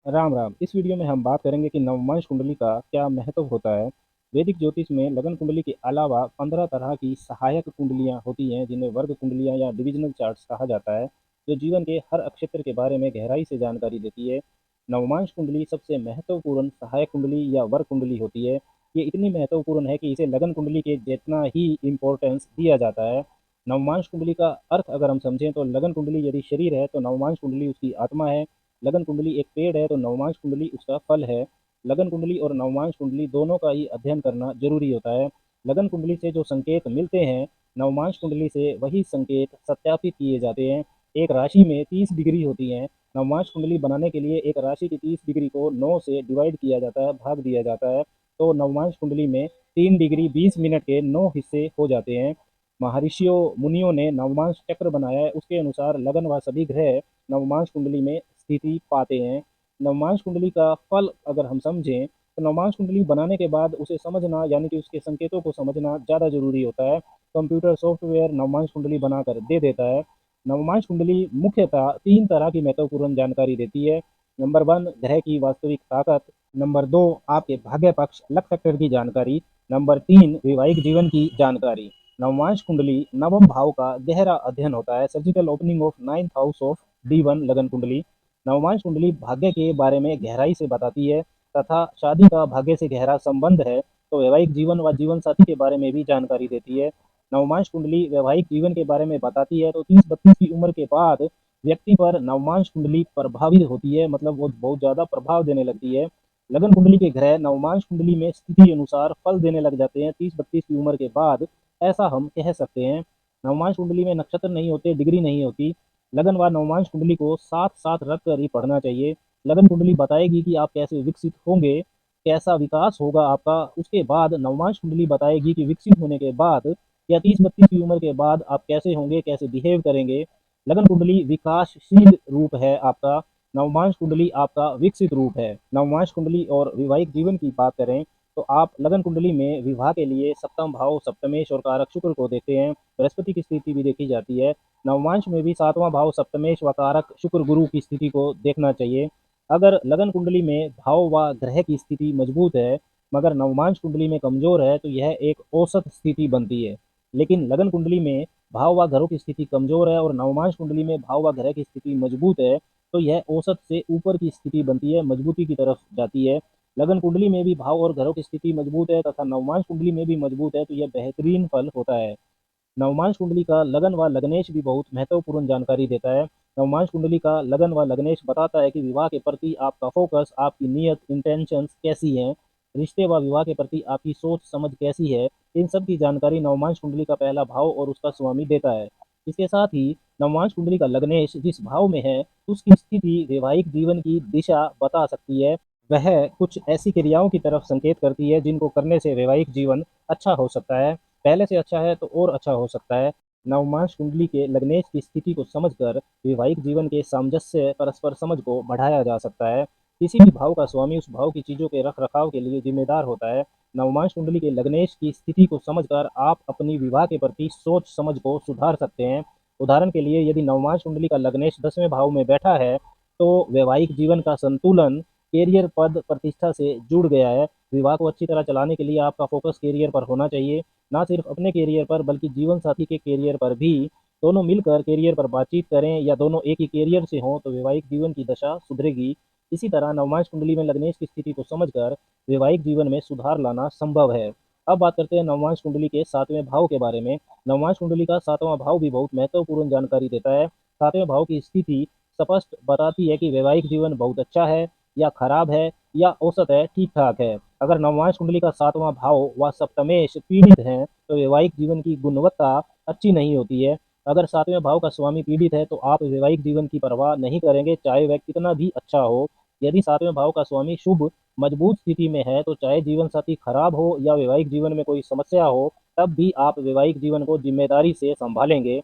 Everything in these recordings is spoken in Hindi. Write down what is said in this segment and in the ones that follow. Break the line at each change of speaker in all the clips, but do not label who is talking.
राम राम। इस वीडियो में हम बात करेंगे कि नवमांश कुंडली का क्या महत्व होता है। वैदिक ज्योतिष में लगन कुंडली के अलावा 15 तरह की सहायक कुंडलियां होती हैं, जिन्हें वर्ग कुंडलियां या डिविजनल चार्ट्स कहा जाता है, जो जीवन के हर क्षेत्र के बारे में गहराई से जानकारी देती है। नवमांश कुंडली सबसे महत्वपूर्ण सहायक कुंडली या वर्ग कुंडली होती है। ये इतनी महत्वपूर्ण है कि इसे लगन कुंडली के जितना ही इम्पोर्टेंस दिया जाता है। नवमांश कुंडली का अर्थ अगर हम समझें तो लगन कुंडली यदि शरीर है तो नवमांश कुंडली उसकी आत्मा है। लगन कुंडली एक पेड़ है तो नवमांश कुंडली उसका फल है। लगन कुंडली और नवमांश कुंडली दोनों का ही अध्ययन करना जरूरी होता है। लगन कुंडली से जो संकेत मिलते हैं, नवमांश कुंडली से वही संकेत सत्यापित किए जाते हैं। एक राशि में 30 डिग्री होती है। नवमांश कुंडली बनाने के लिए एक राशि की 30 डिग्री को 9 से डिवाइड किया जाता है, भाग दिया जाता है। तो नवमांश कुंडली में 3 डिग्री 20 मिनट के 9 हिस्से हो जाते हैं। महर्षियों मुनियों ने नवमांश चक्र बनाया है, उसके अनुसार लगन व सभी ग्रह नवमांश कुंडली में स्थिति पाते हैं। नवमांश कुंडली का फल अगर हम समझें तो नवमांश कुंडली बनाने के बाद उसे समझना यानी कि उसके संकेतों को समझना ज़्यादा जरूरी होता है। कंप्यूटर सॉफ्टवेयर नवमांश कुंडली बनाकर दे देता है। नवमांश कुंडली मुख्यतः 3 तरह की महत्वपूर्ण जानकारी देती है। नंबर 1, ग्रह की वास्तविक ताकत। नंबर 2, आपके भाग्य पक्ष लक फैक्टर की जानकारी। नंबर 3, वैवाहिक जीवन की जानकारी। नवमांश कुंडली नवम भाव का गहरा अध्ययन होता है। Surgical opening of 9th house of D1 लगन कुंडली। नवमांश कुंडली भाग्य के बारे में गहराई से बताती है तथा शादी का भाग्य से गहरा संबंध है, तो वैवाहिक जीवन व जीवन साथी के बारे में भी जानकारी देती है। नवमांश कुंडली वैवाहिक जीवन के बारे में बताती है तो 30-32 की उम्र के बाद व्यक्ति पर नवमांश कुंडली प्रभावित होती है, मतलब वो बहुत ज्यादा प्रभाव देने लगती है। लगन कुंडली के ग्रह नवमांश कुंडली में स्थिति अनुसार फल देने लग जाते हैं 30-32 की उम्र के बाद, ऐसा हम कह सकते हैं। नवमांश कुंडली में नक्षत्र नहीं होते, डिग्री नहीं होती। लगन व नवमांश कुंडली को साथ साथ रख कर ही पढ़ना चाहिए। लगन कुंडली बताएगी कि आप कैसे विकसित होंगे, कैसा विकास होगा आपका। उसके बाद नवमांश कुंडली बताएगी कि विकसित होने के बाद या 30-32 की उम्र के बाद आप कैसे होंगे, कैसे बिहेव करेंगे। लगन कुंडली विकासशील रूप है आपका, नवमांश कुंडली आपका विकसित रूप है। नवमांश कुंडली और वैवाहिक जीवन की बात करें तो आप लगन कुंडली में विवाह के लिए सप्तम भाव सप्तमेश और कारक शुक्र को देखते हैं। बृहस्पति की स्थिति भी देखी जाती है। नवमांश में भी 7वां भाव सप्तमेश व कारक शुक्र गुरु की स्थिति को देखना चाहिए। अगर लगन कुंडली में भाव व ग्रह की स्थिति मजबूत है मगर नवमांश कुंडली में कमजोर है तो यह एक औसत स्थिति बनती है। लेकिन लगन कुंडली में भाव व ग्रहों की स्थिति कमजोर है और नवमांश कुंडली में भाव व ग्रह की स्थिति मजबूत है, तो यह औसत से ऊपर की स्थिति बनती है, मजबूती की तरफ जाती है। लगन कुंडली में भी भाव और ग्रहों की स्थिति मजबूत है तथा नवमांश कुंडली में भी मजबूत है तो यह बेहतरीन फल होता है। नवमांश कुंडली का लगन व लग्नेश भी बहुत महत्वपूर्ण जानकारी देता है। नवमांश कुंडली का लगन व लग्नेश बताता है कि विवाह के प्रति आपका फोकस, आपकी नीयत, इंटेंशंस कैसी हैं, रिश्ते व विवाह के प्रति आपकी सोच समझ कैसी है। इन सब की जानकारी नवमांश कुंडली का पहला भाव और उसका स्वामी देता है। इसके साथ ही नवमांश कुंडली का लग्नेश जिस भाव में है उसकी स्थिति वैवाहिक जीवन की दिशा बता सकती है। वह कुछ ऐसी क्रियाओं की तरफ संकेत करती है जिनको करने से वैवाहिक जीवन अच्छा हो सकता है, पहले से अच्छा है तो और अच्छा हो सकता है। नवमांश कुंडली के लग्नेश की स्थिति को समझकर वैवाहिक जीवन के सामंजस्य परस्पर समझ को बढ़ाया जा सकता है। किसी भी भाव का स्वामी उस भाव की चीजों के रख रखाव के लिए जिम्मेदार होता है। नवमांश कुंडली के लग्नेश की स्थिति को समझकर आप अपनी विवाह के प्रति सोच समझ को सुधार सकते हैं। उदाहरण के लिए यदि नवमांश कुंडली का लग्नेश 10वें भाव में बैठा है तो वैवाहिक जीवन का संतुलन कैरियर पद प्रतिष्ठा से जुड़ गया है। विवाह को अच्छी तरह चलाने के लिए आपका फोकस कैरियर पर होना चाहिए, ना सिर्फ अपने कैरियर पर बल्कि जीवन साथी के कैरियर पर भी। दोनों मिलकर कैरियर पर बातचीत करें या दोनों एक ही कैरियर से हों तो वैवाहिक जीवन की दशा सुधरेगी। इसी तरह नवमांश कुंडली में लग्नेश की स्थिति को समझकर वैवाहिक जीवन में सुधार लाना संभव है। अब बात करते हैं नवमांश कुंडली के 7वें भाव के बारे में। नवमांश कुंडली का 7वां भाव भी बहुत महत्वपूर्ण जानकारी देता है। 7वें भाव की स्थिति स्पष्ट बताती है कि वैवाहिक जीवन बहुत अच्छा है या खराब है या औसत है, ठीक ठाक है। अगर नवमांश कुंडली का 7वां भाव व सप्तमेश पीड़ित है तो वैवाहिक जीवन की गुणवत्ता अच्छी नहीं होती है। अगर 7वें भाव का स्वामी पीड़ित है तो आप वैवाहिक जीवन की परवाह नहीं करेंगे, चाहे वह कितना भी अच्छा हो। यदि 7वें भाव का स्वामी शुभ मजबूत स्थिति में है तो चाहे जीवन साथी खराब हो या वैवाहिक जीवन में कोई समस्या हो, तब भी आप वैवाहिक जीवन को जिम्मेदारी से संभालेंगे।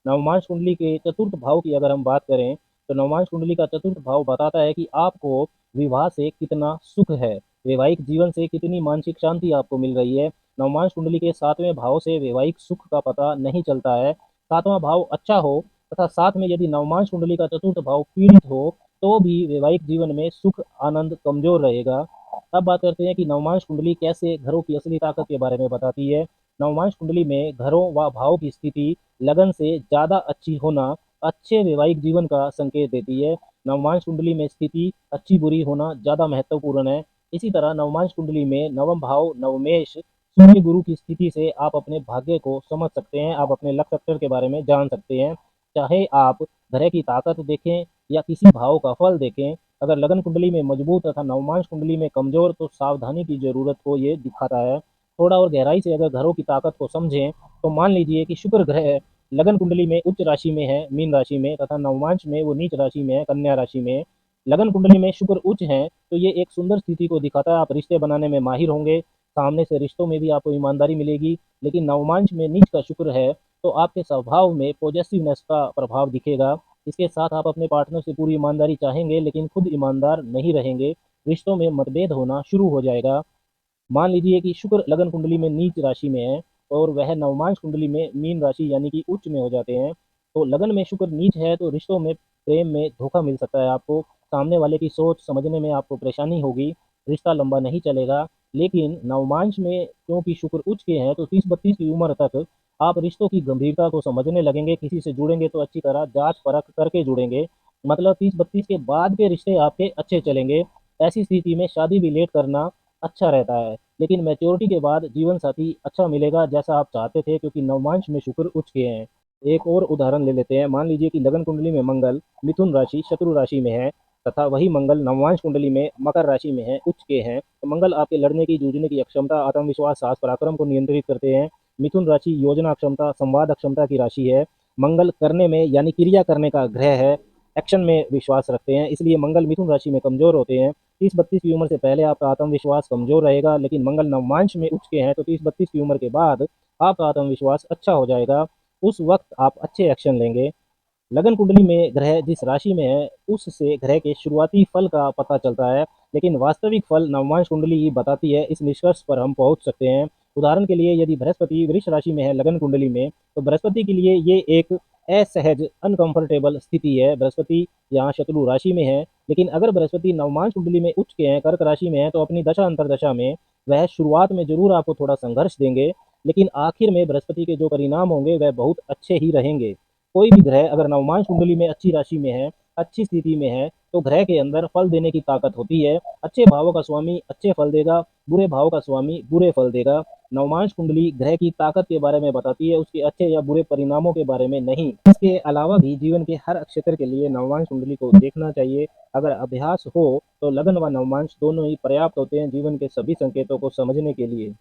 नवमांश कुंडली के चतुर्थ भाव की अगर हम बात करें तो नवमांश कुंडली का चतुर्थ भाव बताता है कि आपको विवाह से कितना सुख है, वैवाहिक जीवन से कितनी मानसिक शांति आपको मिल रही है। नवमांश कुंडली के 7वें भाव से वैवाहिक सुख का पता नहीं चलता है। 7वां भाव अच्छा हो तथा साथ में यदि नवमांश कुंडली का चतुर्थ भाव पीड़ित हो तो भी वैवाहिक जीवन में सुख आनंद कमजोर रहेगा। अब बात करते हैं कि नवमांश कुंडली कैसे घरों की असली ताकत के बारे में बताती है। नवमांश कुंडली में घरों व भाव की स्थिति लगन से ज्यादा अच्छी होना अच्छे वैवाहिक जीवन का संकेत देती है। नवमांश कुंडली में स्थिति अच्छी बुरी होना ज्यादा महत्वपूर्ण है। इसी तरह नवमांश कुंडली में नवम भाव नवमेश सूर्य गुरु की स्थिति से आप अपने भाग्य को समझ सकते हैं, आप अपने लक फैक्टर के बारे में जान सकते हैं। चाहे आप ग्रह की ताकत देखें या किसी भाव का फल देखें, अगर लगन कुंडली में मजबूत तथा नवमांश कुंडली में कमजोर तो सावधानी की जरूरत को ये दिखाता है। थोड़ा और गहराई से अगर घरों की ताकत को समझें तो मान लीजिए कि शुक्र ग्रह लगन कुंडली में उच्च राशि में है मीन राशि में, तथा नवमांश में वो नीच राशि में है कन्या राशि में। लगन कुंडली में शुक्र उच्च है तो ये एक सुंदर स्थिति को दिखाता है, आप रिश्ते बनाने में माहिर होंगे, सामने से रिश्तों में भी आपको ईमानदारी मिलेगी। लेकिन नवमांश में नीच का शुक्र है तो आपके स्वभाव में पॉजिटिवनेस का प्रभाव दिखेगा। इसके साथ आप अपने पार्टनर से पूरी ईमानदारी चाहेंगे लेकिन खुद ईमानदार नहीं रहेंगे, रिश्तों में मतभेद होना शुरू हो जाएगा। मान लीजिए कि शुक्र लगन कुंडली में नीच राशि में है और वह नवमांश कुंडली में मीन राशि यानी कि उच्च में हो जाते हैं, तो लगन में शुक्र नीच है तो रिश्तों में प्रेम में धोखा मिल सकता है आपको, सामने वाले की सोच समझने में आपको परेशानी होगी, रिश्ता लंबा नहीं चलेगा। लेकिन नवमांश में क्योंकि शुक्र उच्च के हैं तो 30-32 की उम्र तक आप रिश्तों की गंभीरता को समझने लगेंगे, किसी से जुड़ेंगे तो अच्छी तरह जांच परख करके जुड़ेंगे, मतलब 30-32 के बाद के रिश्ते आपके अच्छे चलेंगे। ऐसी स्थिति में शादी भी लेट करना अच्छा रहता है, लेकिन मैच्योरिटी के बाद जीवन साथी अच्छा मिलेगा जैसा आप चाहते थे, क्योंकि नवमांश में शुक्र उच्च के हैं। एक और उदाहरण ले लेते हैं। मान लीजिए कि लगन कुंडली में मंगल मिथुन राशि शत्रु राशि में है तथा वही मंगल नवमांश कुंडली में मकर राशि में है उच्च के हैं, तो मंगल आपके लड़ने की जूझने की अक्षमता आत्मविश्वास साहस पराक्रम को नियंत्रित करते हैं। मिथुन राशि योजना अक्षमता संवाद अक्षमता की राशि है। मंगल करने में यानी क्रिया करने का ग्रह है, एक्शन में विश्वास रखते हैं, इसलिए मंगल मिथुन राशि में कमजोर होते हैं। 30-32 की उम्र से पहले आपका आत्मविश्वास कमजोर रहेगा, लेकिन मंगल नवमांश में उच्च के हैं तो 30-32 की उम्र के बाद आपका आत्मविश्वास अच्छा हो जाएगा, उस वक्त आप अच्छे एक्शन लेंगे। लगन कुंडली में ग्रह जिस राशि में है उससे ग्रह के शुरुआती फल का पता चलता है, लेकिन वास्तविक फल नवमांश कुंडली ही बताती है, इस निष्कर्ष पर हम पहुंच सकते हैं। उदाहरण के लिए यदि बृहस्पति वृष राशि में है लगन कुंडली में, तो बृहस्पति के लिए ये एक असहज अनकंफर्टेबल स्थिति है, बृहस्पति यहाँ शत्रु राशि में है। लेकिन अगर बृहस्पति नवमांश कुंडली में उच्च के हैं कर्क राशि में है तो अपनी दशा अंतरदशा में वह शुरुआत में जरूर आपको थोड़ा संघर्ष देंगे, लेकिन आखिर में बृहस्पति के जो परिणाम होंगे वह बहुत अच्छे ही रहेंगे। कोई भी ग्रह अगर नवमांश कुंडली में अच्छी राशि में है अच्छी स्थिति में है तो ग्रह के अंदर फल देने की ताकत होती है। अच्छे भावों का स्वामी अच्छे फल देगा, बुरे भाव का स्वामी बुरे फल देगा। नवमांश कुंडली ग्रह की ताकत के बारे में बताती है, उसके अच्छे या बुरे परिणामों के बारे में नहीं। इसके अलावा भी जीवन के हर क्षेत्र के लिए नवमांश कुंडली को देखना चाहिए। अगर अभ्यास हो तो लगन व नवमांश दोनों ही पर्याप्त होते हैं जीवन के सभी संकेतों को समझने के लिए।